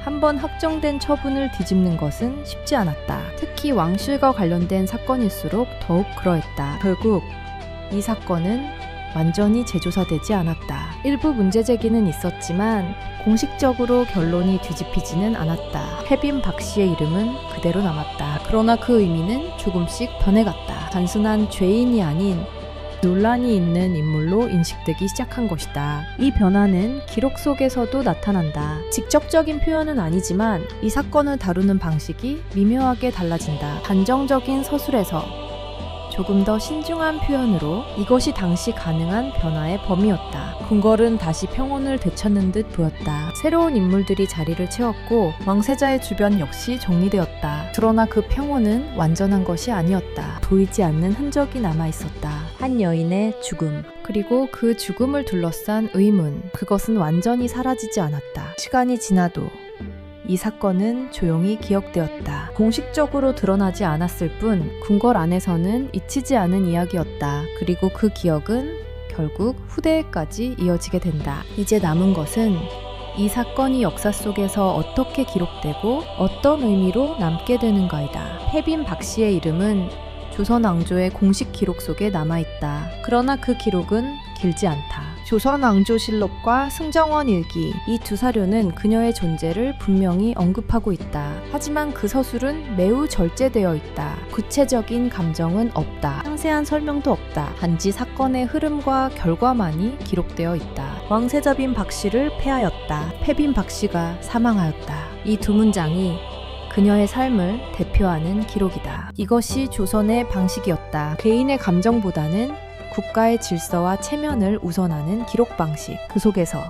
한번 확정된 처분을 뒤집는 것은 쉽지 않았다. 특히 왕실과 관련된 사건일수록 더욱 그러했다. 결국 이 사건은 완전히 재조사되지 않았다. 일부 문제 제기는 있었지만 공식적으로 결론이 뒤집히지는 않았다. 패빈 박씨의 이름은 그대로 남았다. 그러나 그 의미는 조금씩 변해갔다. 단순한 죄인이 아닌 논란이 있는 인물로 인식되기 시작한 것이다. 이 변화는 기록 속에서도 나타난다. 직접적인 표현은 아니지만 이 사건을 다루는 방식이 미묘하게 달라진다. 단정적인 서술에서 조금 더 신중한 표현으로 이것이 당시 가능한 변화의 범위였다. 궁궐은 다시 평온을 되찾는 듯 보였다. 새로운 인물들이 자리를 채웠고 왕세자의 주변 역시 정리되었다. 그러나 그 평온은 완전한 것이 아니었다. 보이지 않는 흔적이 남아있었다. 한 여인의 죽음, 그리고 그 죽음을 둘러싼 의문. 그것은 완전히 사라지지 않았다. 시간이 지나도 이 사건은 조용히 기억되었다. 공식적으로 드러나지 않았을 뿐 궁궐 안에서는 잊히지 않은 이야기였다. 그리고 그 기억은 결국 후대에까지 이어지게 된다. 이제 남은 것은 이 사건이 역사 속에서 어떻게 기록되고 어떤 의미로 남게 되는가이다. 패빈 박씨의 이름은 조선 왕조의 공식 기록 속에 남아있다. 그러나 그 기록은 길지 않다. 조선왕조실록과 승정원 일기, 이 두 사료는 그녀의 존재를 분명히 언급하고 있다. 하지만 그 서술은 매우 절제되어 있다. 구체적인 감정은 없다. 상세한 설명도 없다. 단지 사건의 흐름과 결과만이 기록되어 있다. 왕세자빈 박씨를 폐하였다. 패빈 박씨가 사망하였다. 이 두 문장이 그녀의 삶을 대표하는 기록이다. 이것이 조선의 방식이었다. 개인의 감정보다는 국가의 질서와 체면을 우선하는 기록 방식. 그 속에서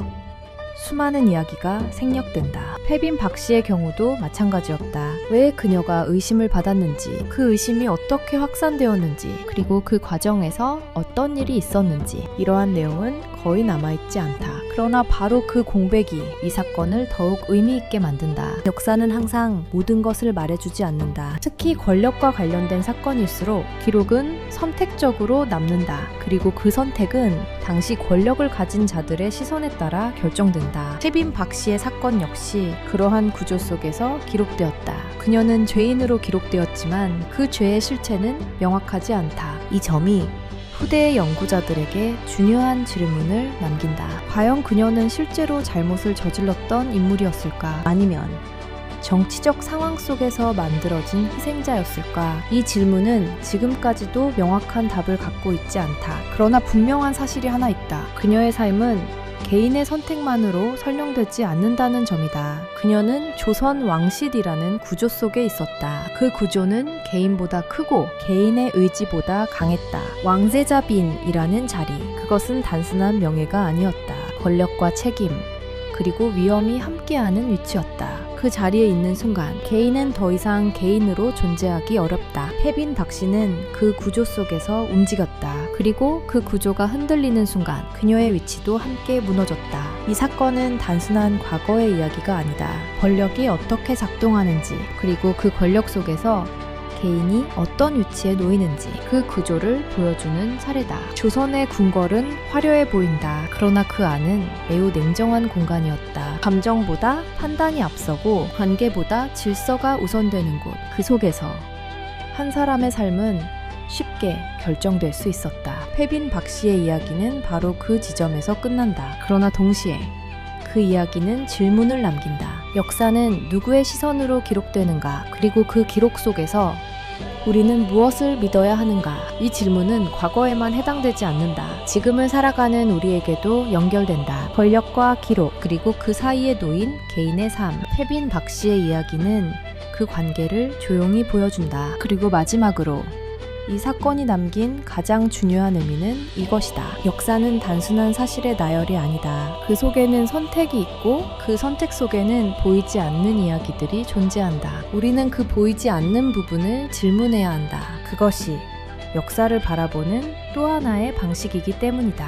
수많은 이야기가 생략된다. 패빈 박씨의 경우도 마찬가지였다. 왜 그녀가 의심을 받았는지, 그 의심이 어떻게 확산되었는지, 그리고 그 과정에서 어떤 일이 있었는지, 이러한 내용은 거의 남아있지 않다. 그러나 바로 그 공백이 이 사건을 더욱 의미 있게 만든다. 역사는 항상 모든 것을 말해주지 않는다. 특히 권력과 관련된 사건일수록 기록은 선택적으로 남는다. 그리고 그 선택은 당시 권력을 가진 자들의 시선에 따라 결정된다. 패빈 박씨의 사건 역시 그러한 구조 속에서 기록되었다. 그녀는 죄인으로 기록되었지만 그 죄의 실체는 명확하지 않다. 이 점이 후대의 연구자들에게 중요한 질문을 남긴다. 과연 그녀는 실제로 잘못을 저질렀던 인물이었을까? 아니면 정치적 상황 속에서 만들어진 희생자였을까? 이 질문은 지금까지도 명확한 답을 갖고 있지 않다. 그러나 분명한 사실이 하나 있다. 그녀의 삶은 개인의 선택만으로 설명되지 않는다는 점이다. 그녀는 조선 왕실이라는 구조 속에 있었다. 그 구조는 개인보다 크고 개인의 의지보다 강했다. 왕세자빈이라는 자리, 그것은 단순한 명예가 아니었다. 권력과 책임, 그리고 위험이 함께하는 위치였다. 그 자리에 있는 순간 개인은 더 이상 개인으로 존재하기 어렵다. 패빈 박씨는 그 구조 속에서 움직였다. 그리고 그 구조가 흔들리는 순간 그녀의 위치도 함께 무너졌다. 이 사건은 단순한 과거의 이야기가 아니다. 권력이 어떻게 작동하는지, 그리고 그 권력 속에서 개인이 어떤 위치에 놓이는지 그 구조를 보여주는 사례다. 조선의 궁궐은 화려해 보인다. 그러나 그 안은 매우 냉정한 공간이었다. 감정보다 판단이 앞서고 관계보다 질서가 우선되는 곳. 그 속에서 한 사람의 삶은 쉽게 결정될 수 있었다. 패빈 박씨의 이야기는 바로 그 지점에서 끝난다. 그러나 동시에 그 이야기는 질문을 남긴다. 역사는 누구의 시선으로 기록되는가? 그리고 그 기록 속에서 우리는 무엇을 믿어야 하는가? 이 질문은 과거에만 해당되지 않는다. 지금을 살아가는 우리에게도 연결된다. 권력과 기록, 그리고 그 사이에 놓인 개인의 삶. 패빈 박씨의 이야기는 그 관계를 조용히 보여준다. 그리고 마지막으로 이 사건이 남긴 가장 중요한 의미는 이것이다. 역사는 단순한 사실의 나열이 아니다. 그 속에는 선택이 있고 그 선택 속에는 보이지 않는 이야기들이 존재한다. 우리는 그 보이지 않는 부분을 질문해야 한다. 그것이 역사를 바라보는 또 하나의 방식이기 때문이다.